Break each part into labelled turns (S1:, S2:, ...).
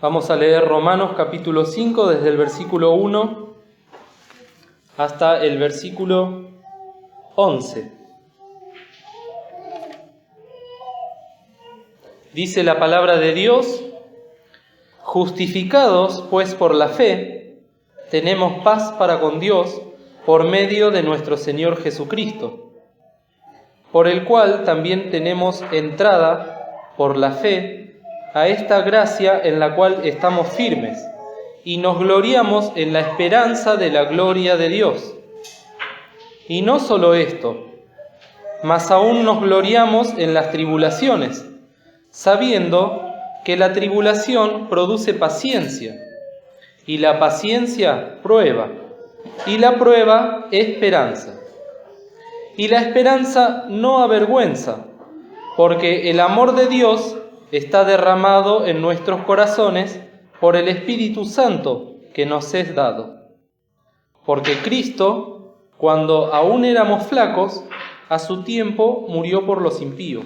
S1: Vamos a leer Romanos capítulo 5 desde el versículo 1 hasta el versículo 11. Dice la palabra de Dios: justificados pues por la fe, tenemos paz para con Dios por medio de nuestro Señor Jesucristo, por el cual también tenemos entrada por la fe a esta gracia en la cual estamos firmes, y nos gloriamos en la esperanza de la gloria de Dios. Y no solo esto, mas aún nos gloriamos en las tribulaciones, sabiendo que la tribulación produce paciencia, y la paciencia prueba, y la prueba esperanza. Y la esperanza no avergüenza, porque el amor de Dios está derramado en nuestros corazones por el Espíritu Santo que nos es dado. Porque Cristo, cuando aún éramos flacos, a su tiempo murió por los impíos.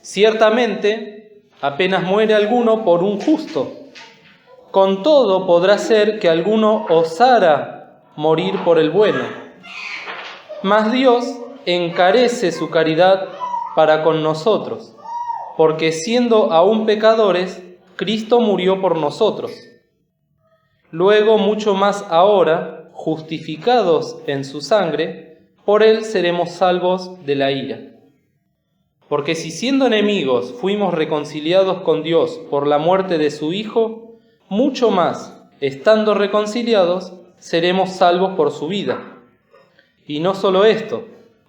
S1: Ciertamente, apenas muere alguno por un justo, con todo podrá ser que alguno osara morir por el bueno. Mas Dios encarece su caridad para con nosotros, porque siendo aún pecadores, Cristo murió por nosotros. Luego, mucho más ahora, justificados en su sangre, por él seremos salvos de la ira. Porque si siendo enemigos fuimos reconciliados con Dios por la muerte de su Hijo, mucho más, estando reconciliados, seremos salvos por su vida. Y no solo esto,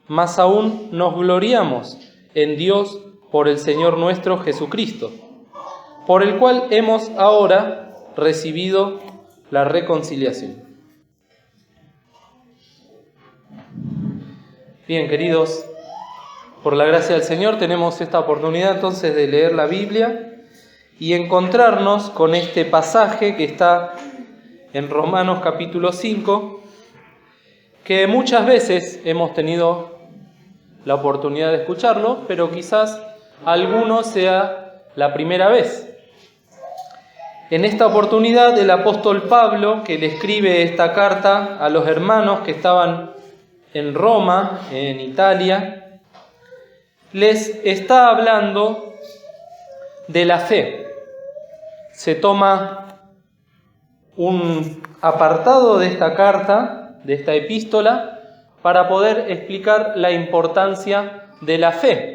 S1: más aún nos gloriamos en Dios por el Señor nuestro Jesucristo, por el cual hemos ahora recibido la reconciliación. Bien, queridos, por la gracia del Señor tenemos esta oportunidad entonces de leer la Biblia y encontrarnos con este pasaje que está en Romanos capítulo 5, que muchas veces hemos tenido la oportunidad de escucharlo, pero quizás alguno sea la primera vez. En esta oportunidad, el apóstol Pablo, que le escribe esta carta a los hermanos que estaban en Roma, en Italia, les está hablando de la fe. Se toma un apartado de esta carta, de esta epístola, para poder explicar la importancia de la fe.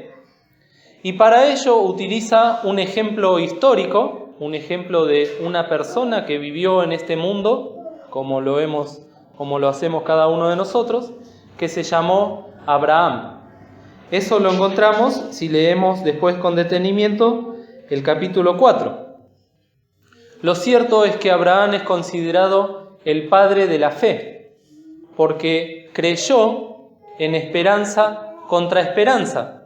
S1: Y para ello utiliza un ejemplo histórico, un ejemplo de una persona que vivió en este mundo, como lo hacemos cada uno de nosotros, que se llamó Abraham. Eso lo encontramos si leemos después con detenimiento el capítulo 4. Lo cierto es que Abraham es considerado el padre de la fe, porque creyó en esperanza contra esperanza.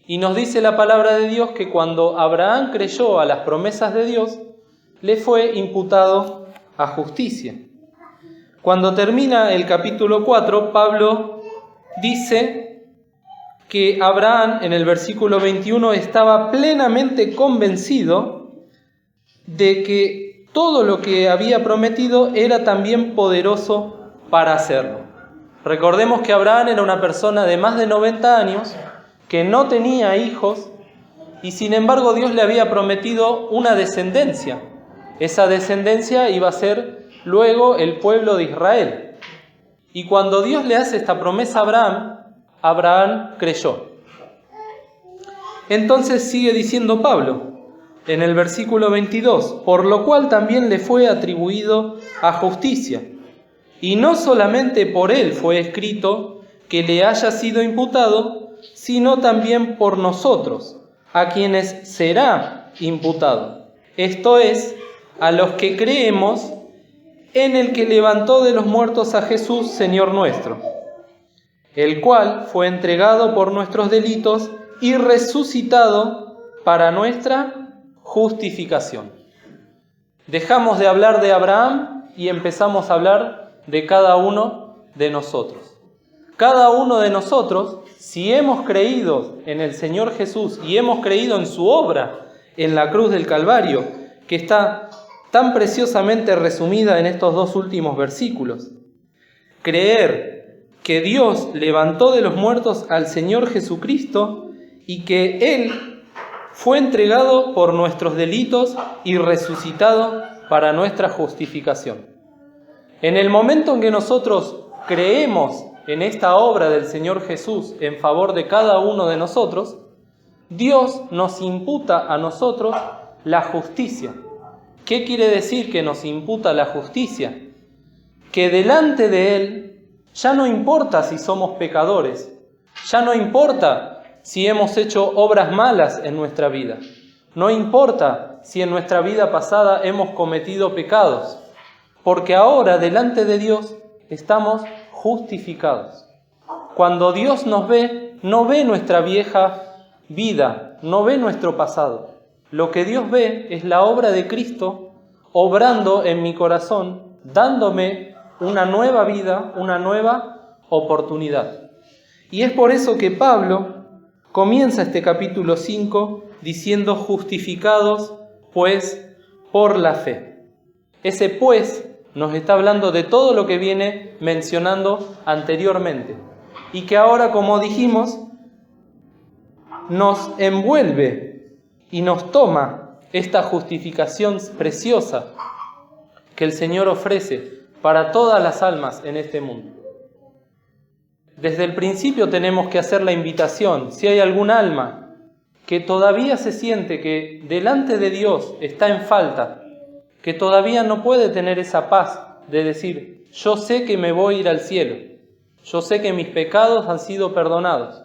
S1: Y nos dice la palabra de Dios que cuando Abraham creyó a las promesas de Dios, le fue imputado a justicia. Cuando termina el capítulo 4, Pablo dice que Abraham, en el versículo 21, estaba plenamente convencido de que todo lo que había prometido era también poderoso para hacerlo. Recordemos que Abraham era una persona de más de 90 años, que no tenía hijos, y sin embargo Dios le había prometido una descendencia. Esa descendencia iba a ser luego el pueblo de Israel. Y cuando Dios le hace esta promesa a Abraham, Abraham creyó. Entonces sigue diciendo Pablo, en el versículo 22, por lo cual también le fue atribuido a justicia. Y no solamente por él fue escrito que le haya sido imputado, sino también por nosotros, a quienes será imputado. Esto es, a los que creemos en el que levantó de los muertos a Jesús, Señor nuestro, el cual fue entregado por nuestros delitos y resucitado para nuestra justificación. Dejamos de hablar de Abraham y empezamos a hablar de cada uno de nosotros. Cada uno de nosotros, si hemos creído en el Señor Jesús y hemos creído en su obra en la cruz del Calvario que está tan preciosamente resumida en estos dos últimos versículos. Creer que Dios levantó de los muertos al Señor Jesucristo y que Él fue entregado por nuestros delitos y resucitado para nuestra justificación. En el momento en que nosotros creemos en esta obra del Señor Jesús en favor de cada uno de nosotros, Dios nos imputa a nosotros la justicia. ¿Qué quiere decir que nos imputa la justicia? Que delante de Él ya no importa si somos pecadores, ya no importa si hemos hecho obras malas en nuestra vida, no importa si en nuestra vida pasada hemos cometido pecados, porque ahora delante de Dios estamos justificados. Cuando Dios nos ve, no ve nuestra vieja vida, no ve nuestro pasado. Lo que Dios ve es la obra de Cristo obrando en mi corazón, dándome una nueva vida, una nueva oportunidad. Y es por eso que Pablo comienza este capítulo 5 diciendo: justificados pues por la fe. Ese pues nos está hablando de todo lo que viene mencionando anteriormente y que ahora, como dijimos, nos envuelve y nos toma esta justificación preciosa que el Señor ofrece para todas las almas en este mundo. Desde el principio tenemos que hacer la invitación: si hay algún alma que todavía se siente que delante de Dios está en falta, que todavía no puede tener esa paz de decir: yo sé que me voy a ir al cielo, yo sé que mis pecados han sido perdonados,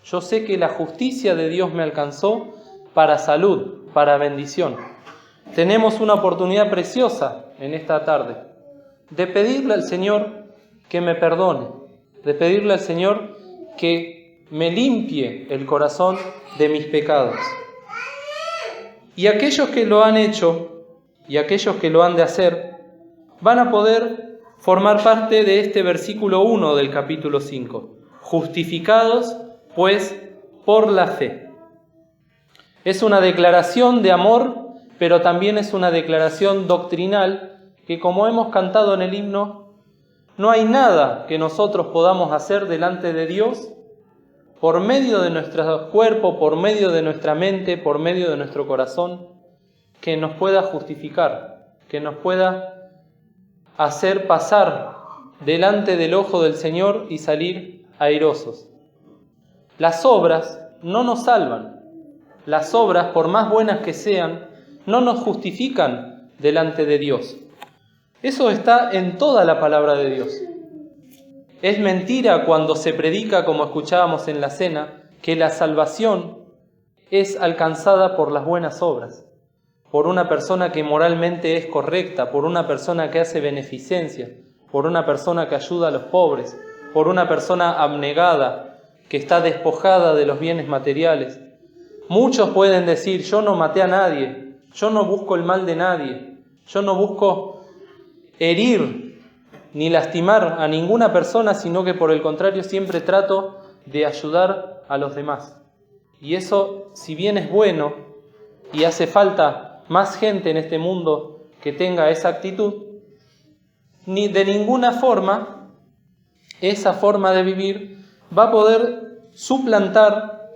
S1: yo sé que la justicia de Dios me alcanzó para salud, para bendición. Tenemos una oportunidad preciosa en esta tarde de pedirle al Señor que me perdone, de pedirle al Señor que me limpie el corazón de mis pecados. Y aquellos que lo han hecho y aquellos que lo han de hacer van a poder formar parte de este versículo 1 del capítulo 5. Justificados pues por la fe. Es una declaración de amor, pero también es una declaración doctrinal que, como hemos cantado en el himno, no hay nada que nosotros podamos hacer delante de Dios por medio de nuestro cuerpo, por medio de nuestra mente, por medio de nuestro corazón, que nos pueda justificar, que nos pueda hacer pasar delante del ojo del Señor y salir airosos. Las obras no nos salvan. Las obras, por más buenas que sean, no nos justifican delante de Dios. Eso está en toda la palabra de Dios. Es mentira cuando se predica, como escuchábamos en la cena, que la salvación es alcanzada por las buenas obras, por una persona que moralmente es correcta, por una persona que hace beneficencia, por una persona que ayuda a los pobres, por una persona abnegada, que está despojada de los bienes materiales. Muchos pueden decir: yo no maté a nadie, yo no busco el mal de nadie, yo no busco herir ni lastimar a ninguna persona, sino que por el contrario siempre trato de ayudar a los demás. Y eso, si bien es bueno y hace falta más gente en este mundo que tenga esa actitud, ni de ninguna forma esa forma de vivir va a poder suplantar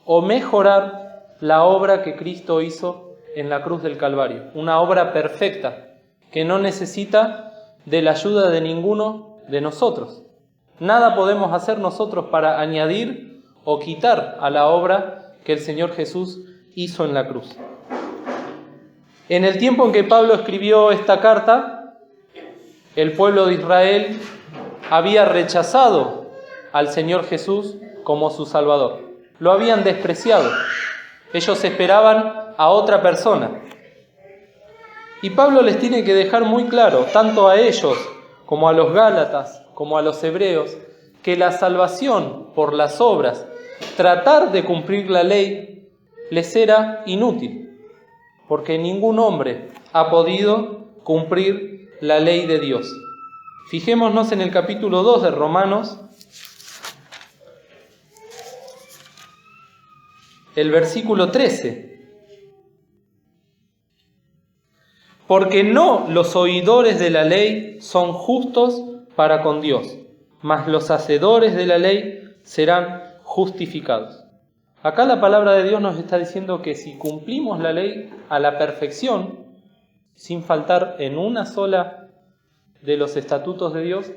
S1: o mejorar la obra que Cristo hizo en la cruz del Calvario. Una obra perfecta que no necesita de la ayuda de ninguno de nosotros. Nada podemos hacer nosotros para añadir o quitar a la obra que el Señor Jesús hizo en la cruz. En el tiempo en que Pablo escribió esta carta, el pueblo de Israel había rechazado al Señor Jesús como su Salvador. Lo habían despreciado. Ellos esperaban a otra persona. Y Pablo les tiene que dejar muy claro, tanto a ellos como a los gálatas, como a los hebreos, que la salvación por las obras, tratar de cumplir la ley, les era inútil, porque ningún hombre ha podido cumplir la ley de Dios. Fijémonos en el capítulo 2 de Romanos, el versículo 13. Porque no los oidores de la ley son justos para con Dios, mas los hacedores de la ley serán justificados. Acá la palabra de Dios nos está diciendo que si cumplimos la ley a la perfección, sin faltar en una sola de los estatutos de Dios,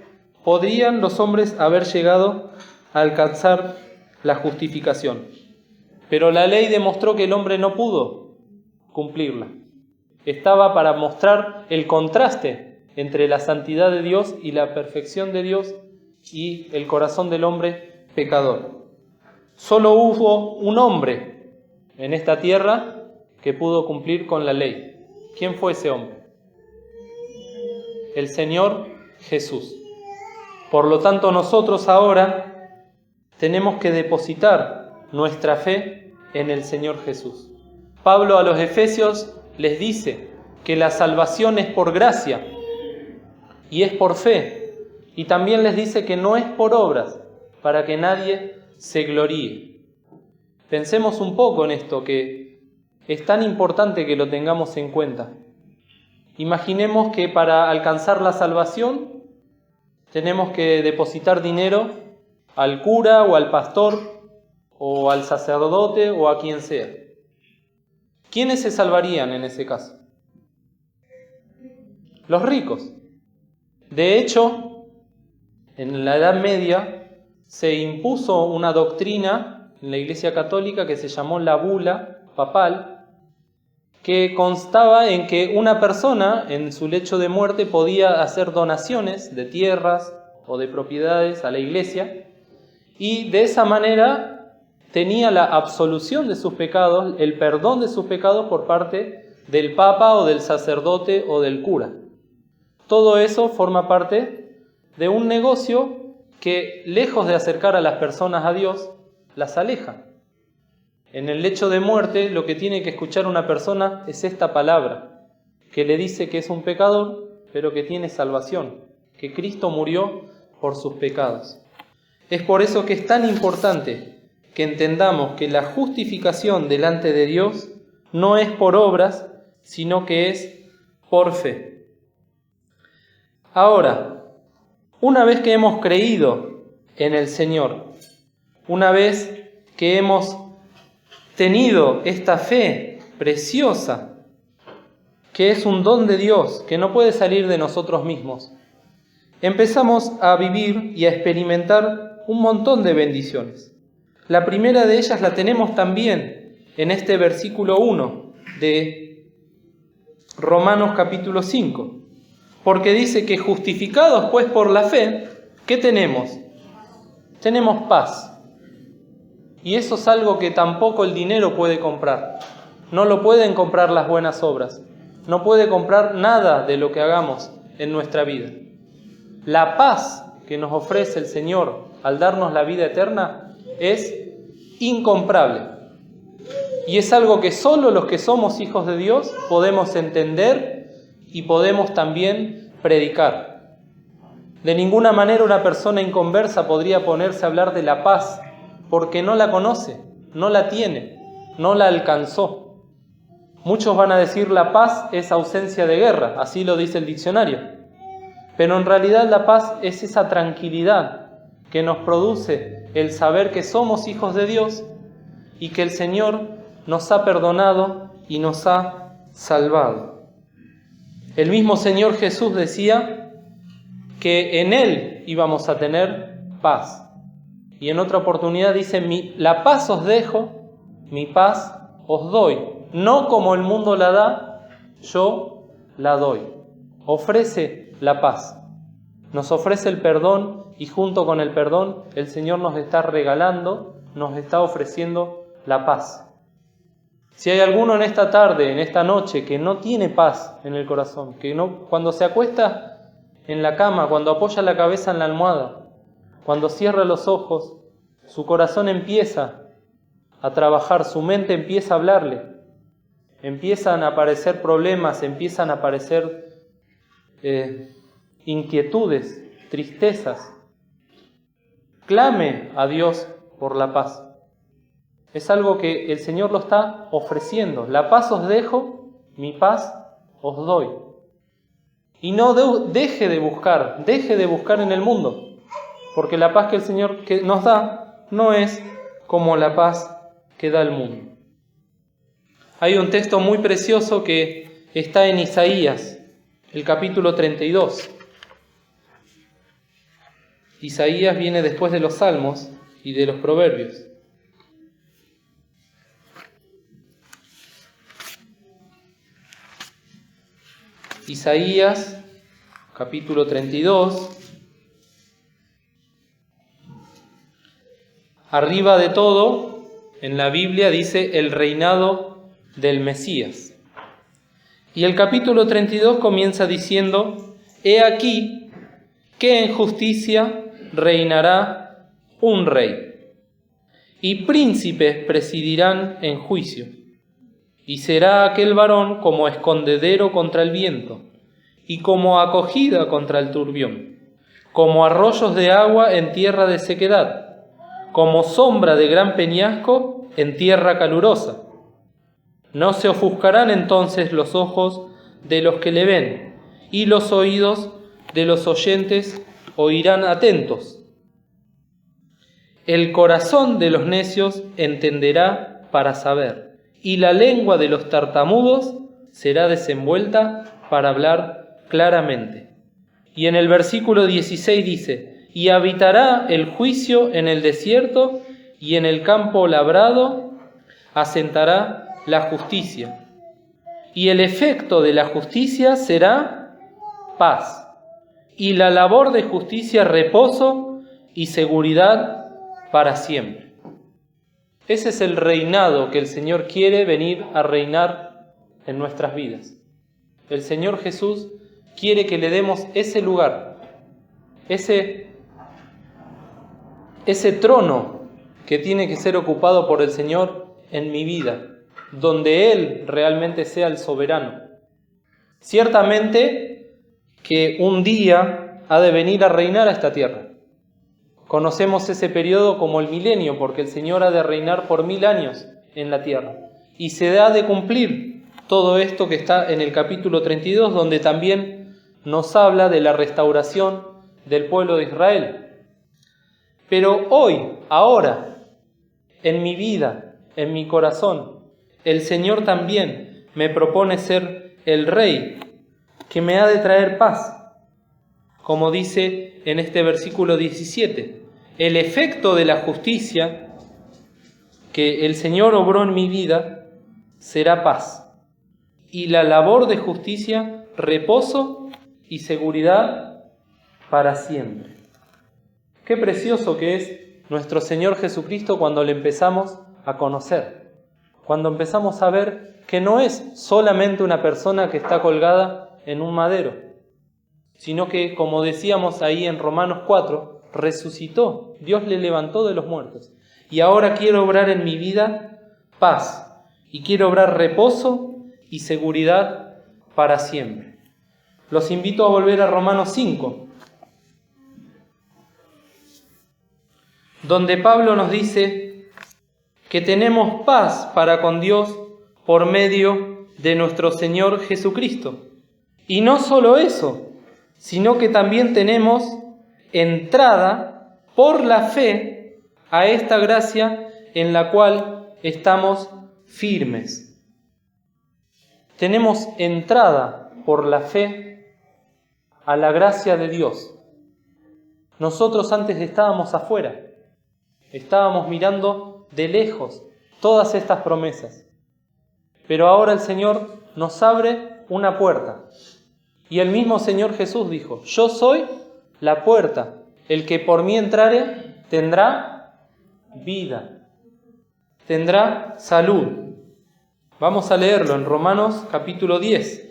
S1: podrían los hombres haber llegado a alcanzar la justificación. Pero la ley demostró que el hombre no pudo cumplirla. Estaba para mostrar el contraste entre la santidad de Dios y la perfección de Dios y el corazón del hombre pecador. Solo hubo un hombre en esta tierra que pudo cumplir con la ley. ¿Quién fue ese hombre? El Señor Jesús. Por lo tanto, nosotros ahora tenemos que depositar nuestra fe en el Señor Jesús. Pablo a los Efesios les dice que la salvación es por gracia y es por fe. Y también les dice que no es por obras, para que nadie se gloríe. Pensemos un poco en esto, que es tan importante que lo tengamos en cuenta. Imaginemos que para alcanzar la salvación tenemos que depositar dinero al cura o al pastor o al sacerdote o a quien sea. ¿Quiénes se salvarían en ese caso? Los ricos. De hecho, en la Edad Media se impuso una doctrina en la Iglesia Católica que se llamó la bula papal, que constaba en que una persona en su lecho de muerte podía hacer donaciones de tierras o de propiedades a la Iglesia y de esa manera tenía la absolución de sus pecados, el perdón de sus pecados por parte del Papa o del sacerdote o del cura. Todo eso forma parte de un negocio que, lejos de acercar a las personas a Dios, las aleja. En el lecho de muerte lo que tiene que escuchar una persona es esta palabra, que le dice que es un pecador, pero que tiene salvación, que Cristo murió por sus pecados. Es por eso que es tan importante que entendamos que la justificación delante de Dios no es por obras, sino que es por fe. Ahora, una vez que hemos creído en el Señor, una vez que hemos tenido esta fe preciosa, que es un don de Dios, que no puede salir de nosotros mismos, empezamos a vivir y a experimentar un montón de bendiciones. La primera de ellas la tenemos también en este versículo 1 de Romanos capítulo 5, porque dice que justificados pues por la fe, ¿qué tenemos? Tenemos paz. Y eso es algo que tampoco el dinero puede comprar. No lo pueden comprar las buenas obras. No puede comprar nada de lo que hagamos en nuestra vida. La paz que nos ofrece el Señor al darnos la vida eterna es incomparable. Y es algo que solo los que somos hijos de Dios podemos entender y podemos también predicar. De ninguna manera una persona inconversa podría ponerse a hablar de la paz porque no la conoce, no la tiene, no la alcanzó. Muchos van a decir la paz es ausencia de guerra, así lo dice el diccionario. Pero en realidad la paz es esa tranquilidad que nos produce el saber que somos hijos de Dios y que el Señor nos ha perdonado y nos ha salvado. El mismo Señor Jesús decía que en Él íbamos a tener paz. Y en otra oportunidad dice, la paz os dejo, mi paz os doy. No como el mundo la da, yo la doy. Ofrece la paz. Nos ofrece el perdón y junto con el perdón el Señor nos está regalando, nos está ofreciendo la paz. Si hay alguno en esta tarde, en esta noche, que no tiene paz en el corazón, que no, cuando se acuesta en la cama, cuando apoya la cabeza en la almohada, cuando cierra los ojos, su corazón empieza a trabajar, su mente empieza a hablarle, empiezan a aparecer problemas, empiezan a aparecer inquietudes, tristezas. Clame a Dios por la paz. Es algo que el Señor lo está ofreciendo. La paz os dejo, mi paz os doy. y no deje de buscar en el mundo, porque la paz que el Señor nos da no es como la paz que da el mundo. Hay un texto muy precioso que está en Isaías, el capítulo 32. Isaías viene después de los Salmos y de los Proverbios. Isaías, capítulo 32. Arriba de todo, en la Biblia dice el reinado del Mesías. Y el capítulo 32 comienza diciendo: He aquí que en justicia reinará un rey, y príncipes presidirán en juicio. Y será aquel varón como escondedero contra el viento, y como acogida contra el turbión, como arroyos de agua en tierra de sequedad, como sombra de gran peñasco en tierra calurosa. No se ofuscarán entonces los ojos de los que le ven, y los oídos de los oyentes oirán atentos. El corazón de los necios entenderá para saber, y la lengua de los tartamudos será desenvuelta para hablar claramente. Y en el versículo 16 dice: Y habitará el juicio en el desierto, y en el campo labrado asentará la justicia. Y el efecto de la justicia será paz, y la labor de justicia reposo y seguridad para siempre. Ese es el reinado que el Señor quiere venir a reinar en nuestras vidas. El Señor Jesús quiere que le demos ese lugar, ese trono que tiene que ser ocupado por el Señor en mi vida, donde Él realmente sea el soberano. Ciertamente que un día ha de venir a reinar a esta tierra. Conocemos ese periodo como el milenio, porque el Señor ha de reinar por 1000 años en la tierra. Y se ha de cumplir todo esto que está en el capítulo 32, donde también nos habla de la restauración del pueblo de Israel. Pero hoy, ahora, en mi vida, en mi corazón, el Señor también me propone ser el Rey que me ha de traer paz. Como dice en este versículo 17, el efecto de la justicia que el Señor obró en mi vida será paz, y la labor de justicia reposo y seguridad para siempre. Qué precioso que es nuestro Señor Jesucristo cuando le empezamos a conocer, cuando empezamos a ver que no es solamente una persona que está colgada en un madero, sino que, como decíamos ahí en Romanos 4, resucitó, Dios le levantó de los muertos. Y ahora quiero obrar en mi vida paz, y quiero obrar reposo y seguridad para siempre. Los invito a volver a Romanos 5, donde Pablo nos dice que tenemos paz para con Dios por medio de nuestro Señor Jesucristo. Y no solo eso, sino que también tenemos entrada por la fe a esta gracia en la cual estamos firmes. Tenemos entrada por la fe a la gracia de Dios. Nosotros antes estábamos afuera, estábamos mirando de lejos todas estas promesas, pero ahora el Señor nos abre una puerta. Y el mismo Señor Jesús dijo: Yo soy la puerta, el que por mí entrare tendrá vida, tendrá salud. Vamos a leerlo en Romanos capítulo 10.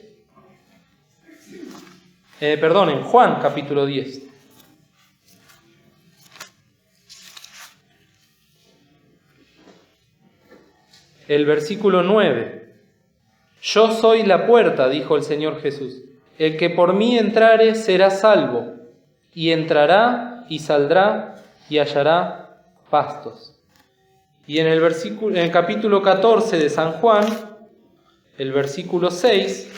S1: En Juan capítulo 10. El versículo 9. Yo soy la puerta, dijo el Señor Jesús. El que por mí entrare será salvo, y entrará y saldrá y hallará pastos. Y en el capítulo 14 de San Juan, el versículo 6,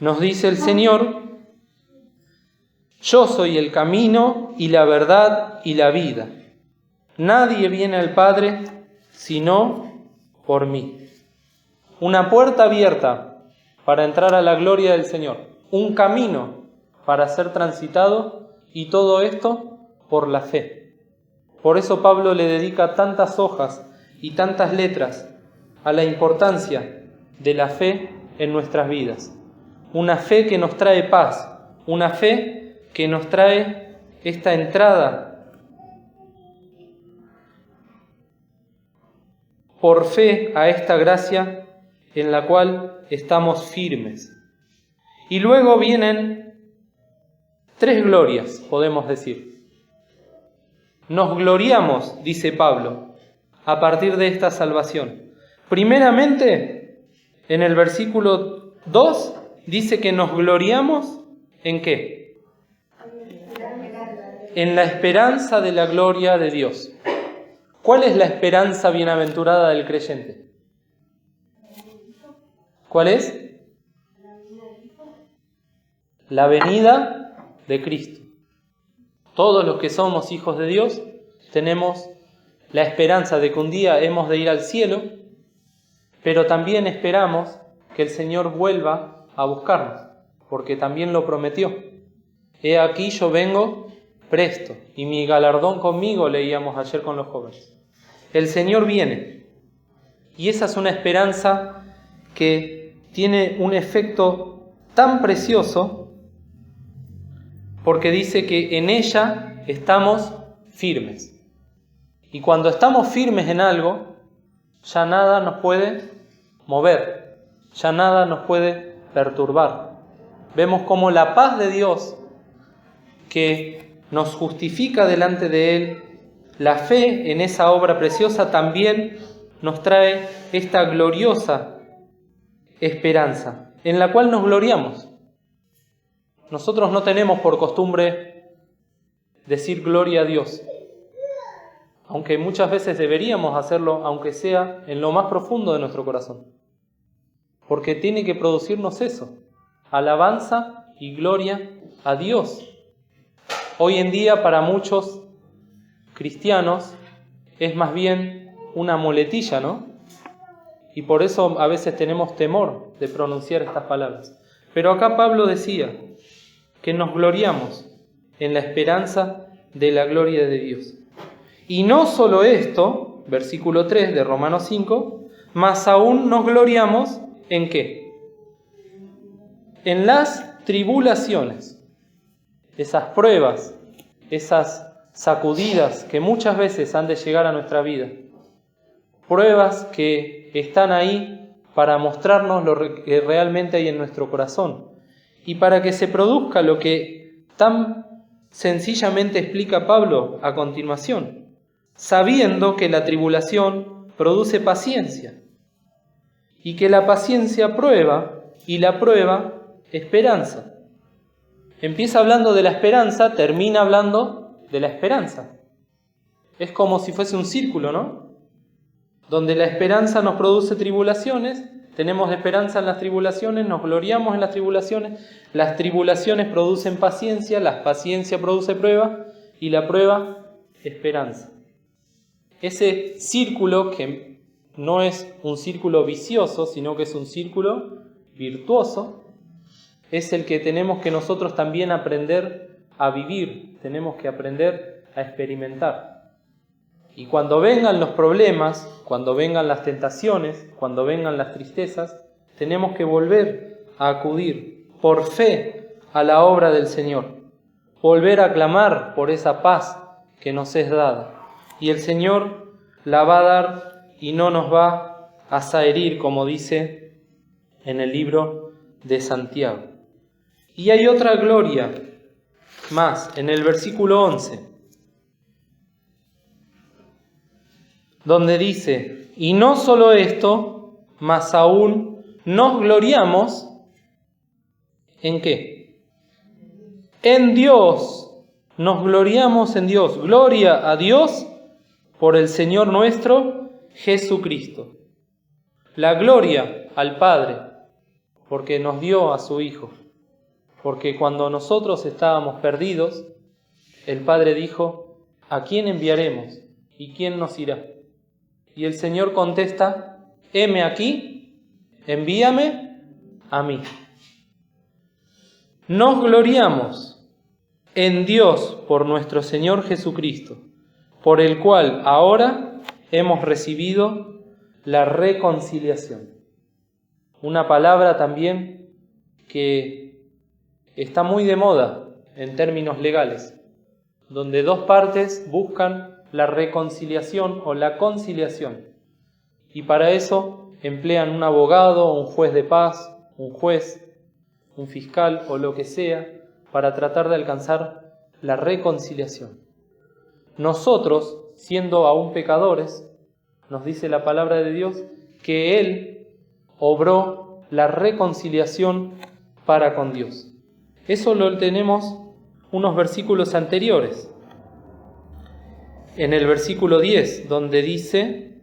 S1: Nos dice el Señor: yo soy el camino y la verdad y la vida. Nadie viene al Padre sino por mí. Una puerta abierta para entrar a la gloria del Señor. Un camino para ser transitado, y todo esto por la fe. Por eso Pablo le dedica tantas hojas y tantas letras a la importancia de la fe en nuestras vidas. Una fe que nos trae paz, una fe que nos trae esta entrada por fe a esta gracia en la cual estamos firmes. Y luego vienen 3 glorias, podemos decir. Nos gloriamos, dice Pablo, a partir de esta salvación. Primeramente, en el versículo 2, dice que nos gloriamos ¿en qué? En la esperanza de la gloria de Dios. ¿Cuál es la esperanza bienaventurada del creyente? ¿Cuál es? La venida de Cristo. Todos los que somos hijos de Dios tenemos la esperanza de que un día hemos de ir al cielo, pero también esperamos que el Señor vuelva a buscarnos, porque también lo prometió. He aquí yo vengo presto, y mi galardón conmigo, leíamos ayer con los jóvenes. El Señor viene, y esa es una esperanza que tiene un efecto tan precioso, porque dice que en ella estamos firmes. Y cuando estamos firmes en algo, ya nada nos puede mover, ya nada nos puede perturbar. Vemos cómo la paz de Dios, que nos justifica delante de Él, la fe en esa obra preciosa, también nos trae esta gloriosa esperanza, en la cual nos gloriamos. Nosotros no tenemos por costumbre decir gloria a Dios, aunque muchas veces deberíamos hacerlo, aunque sea en lo más profundo de nuestro corazón, porque tiene que producirnos eso, alabanza y gloria a Dios. Hoy en día para muchos cristianos es más bien una muletilla, ¿no? Y por eso a veces tenemos temor de pronunciar estas palabras. Pero acá Pablo decía que nos gloriamos en la esperanza de la gloria de Dios. Y no solo esto, versículo 3 de Romanos 5, más aún nos gloriamos ¿en qué? En las tribulaciones, esas pruebas, esas sacudidas que muchas veces han de llegar a nuestra vida. Pruebas que están ahí para mostrarnos lo que realmente hay en nuestro corazón. Y para que se produzca lo que tan sencillamente explica Pablo a continuación, sabiendo que la tribulación produce paciencia, y que la paciencia prueba, y la prueba esperanza. Empieza hablando de la esperanza, termina hablando de la esperanza. Es como si fuese un círculo, ¿no? Donde la esperanza nos produce tribulaciones, tenemos esperanza en las tribulaciones, nos gloriamos en las tribulaciones producen paciencia, la paciencia produce prueba, y la prueba, esperanza. Ese círculo, que no es un círculo vicioso, sino que es un círculo virtuoso, es el que tenemos que nosotros también aprender a vivir, tenemos que aprender a experimentar. Y cuando vengan los problemas, cuando vengan las tentaciones, cuando vengan las tristezas, tenemos que volver a acudir por fe a la obra del Señor, volver a clamar por esa paz que nos es dada. Y el Señor la va a dar y no nos va a zaherir, como dice en el libro de Santiago. Y hay otra gloria más, en el versículo 11, donde dice, y no solo esto, mas aún nos gloriamos, ¿en qué? En Dios, nos gloriamos en Dios. Gloria a Dios por el Señor nuestro Jesucristo. La gloria al Padre porque nos dio a su Hijo. Porque cuando nosotros estábamos perdidos, el Padre dijo: ¿a quién enviaremos? ¿Y quién nos irá? Y el Señor contesta: heme aquí, envíame a mí. Nos gloriamos en Dios por nuestro Señor Jesucristo, por el cual ahora hemos recibido la reconciliación. Una palabra también que está muy de moda en términos legales, donde dos partes buscan la reconciliación o la conciliación. Y para eso emplean un abogado, un juez de paz, un juez, un fiscal o lo que sea, para tratar de alcanzar la reconciliación. Nosotros, siendo aún pecadores, nos dice la palabra de Dios que Él obró la reconciliación para con Dios. Eso lo tenemos unos versículos anteriores. En el versículo 10, donde dice: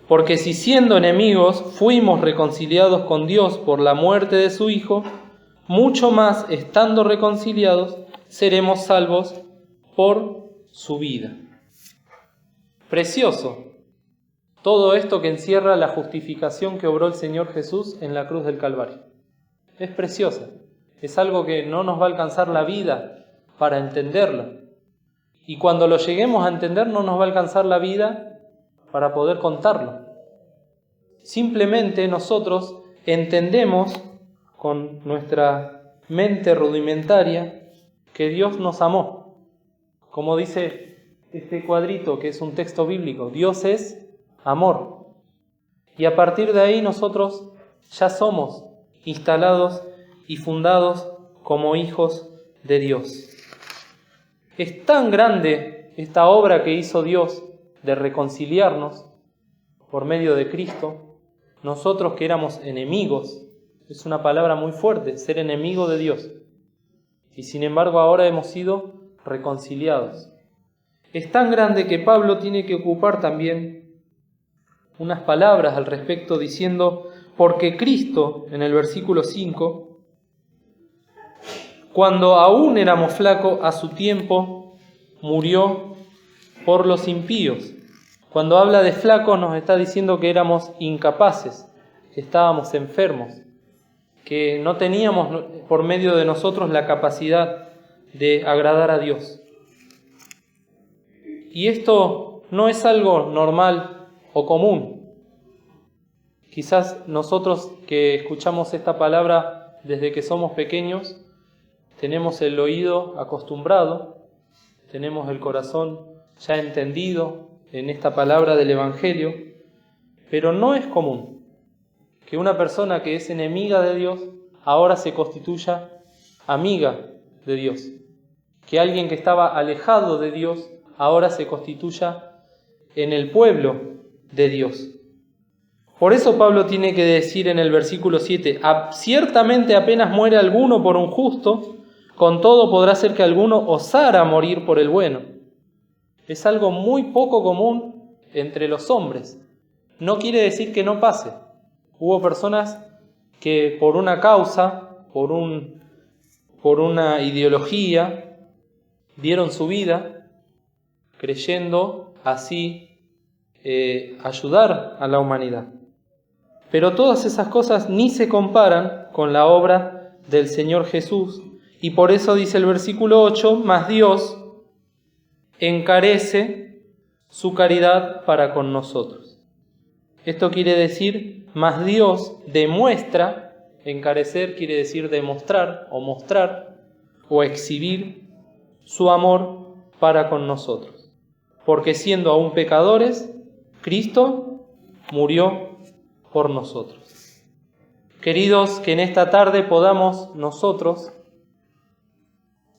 S1: porque si siendo enemigos fuimos reconciliados con Dios por la muerte de su Hijo, mucho más estando reconciliados seremos salvos por su vida. Precioso todo esto que encierra la justificación que obró el Señor Jesús en la cruz del Calvario. Es preciosa, es algo que no nos va a alcanzar la vida para entenderlo. Y cuando lo lleguemos a entender no nos va a alcanzar la vida para poder contarlo. Simplemente nosotros entendemos con nuestra mente rudimentaria que Dios nos amó. Como dice este cuadrito, que es un texto bíblico: Dios es amor. Y a partir de ahí nosotros ya somos instalados y fundados como hijos de Dios. Es tan grande esta obra que hizo Dios de reconciliarnos por medio de Cristo. Nosotros que éramos enemigos, es una palabra muy fuerte, ser enemigo de Dios. Y sin embargo ahora hemos sido reconciliados. Es tan grande que Pablo tiene que ocupar también unas palabras al respecto diciendo: porque Cristo, en el versículo 5, cuando aún éramos flacos, a su tiempo murió por los impíos. Cuando habla de flacos nos está diciendo que éramos incapaces, que estábamos enfermos, que no teníamos por medio de nosotros la capacidad de agradar a Dios. Y esto no es algo normal o común. Quizás nosotros que escuchamos esta palabra desde que somos pequeños, tenemos el oído acostumbrado, tenemos el corazón ya entendido en esta palabra del Evangelio, pero no es común que una persona que es enemiga de Dios ahora se constituya amiga de Dios, que alguien que estaba alejado de Dios ahora se constituya en el pueblo de Dios. Por eso Pablo tiene que decir en el versículo 7, ciertamente apenas muere alguno por un justo, con todo podrá ser que alguno osara morir por el bueno. Es algo muy poco común entre los hombres. No quiere decir que no pase. Hubo personas que por una causa, por una ideología, dieron su vida creyendo así ayudar a la humanidad. Pero todas esas cosas ni se comparan con la obra del Señor Jesús. Y por eso dice el versículo 8, mas Dios encarece su caridad para con nosotros. Esto quiere decir, mas Dios demuestra, encarecer quiere decir demostrar o mostrar o exhibir su amor para con nosotros. Porque siendo aún pecadores, Cristo murió por nosotros. Queridos, que en esta tarde podamos nosotros,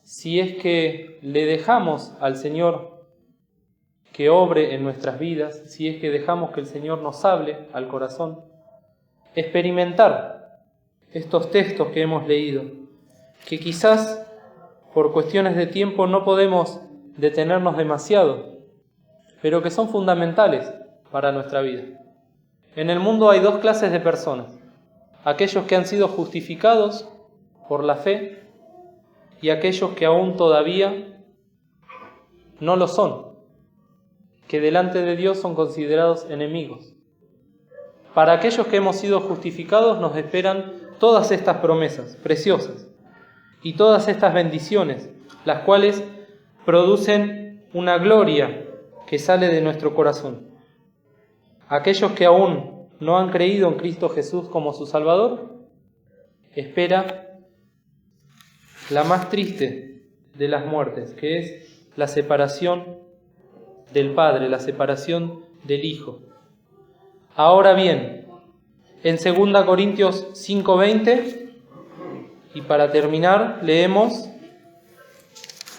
S1: si es que le dejamos al Señor que obre en nuestras vidas, si es que dejamos que el Señor nos hable al corazón, experimentar estos textos que hemos leído, que quizás por cuestiones de tiempo no podemos detenernos demasiado, pero que son fundamentales para nuestra vida. En el mundo hay dos clases de personas. aquellos que han sido justificados por la fe y aquellos que aún todavía no lo son, que delante de Dios son considerados enemigos. Para aquellos que hemos sido justificados nos esperan todas estas promesas preciosas y todas estas bendiciones, las cuales producen una gloria que sale de nuestro corazón. Aquellos que aún no han creído en Cristo Jesús como su Salvador, espera la más triste de las muertes, que es la separación del Padre, la separación del Hijo. Ahora bien, en 2 Corintios 5:20, y para terminar, leemos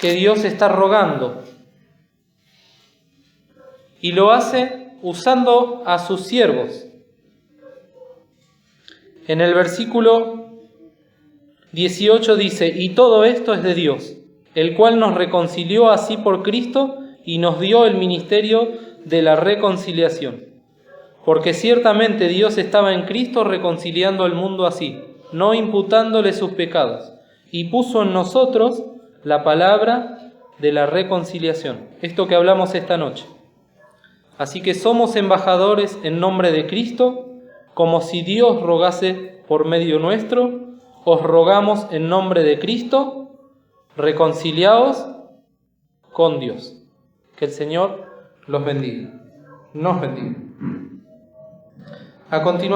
S1: que Dios está rogando y lo hace usando a sus siervos. En el versículo 18 dice: y todo esto es de Dios, el cual nos reconcilió así por Cristo y nos dio el ministerio de la reconciliación. Porque ciertamente Dios estaba en Cristo reconciliando al mundo así, no imputándole sus pecados, y puso en nosotros la palabra de la reconciliación. Esto que hablamos esta noche. Así que somos embajadores en nombre de Cristo, como si Dios rogase por medio nuestro. Os rogamos en nombre de Cristo, reconciliaos con Dios. Que el Señor los bendiga, nos bendiga. A continuación,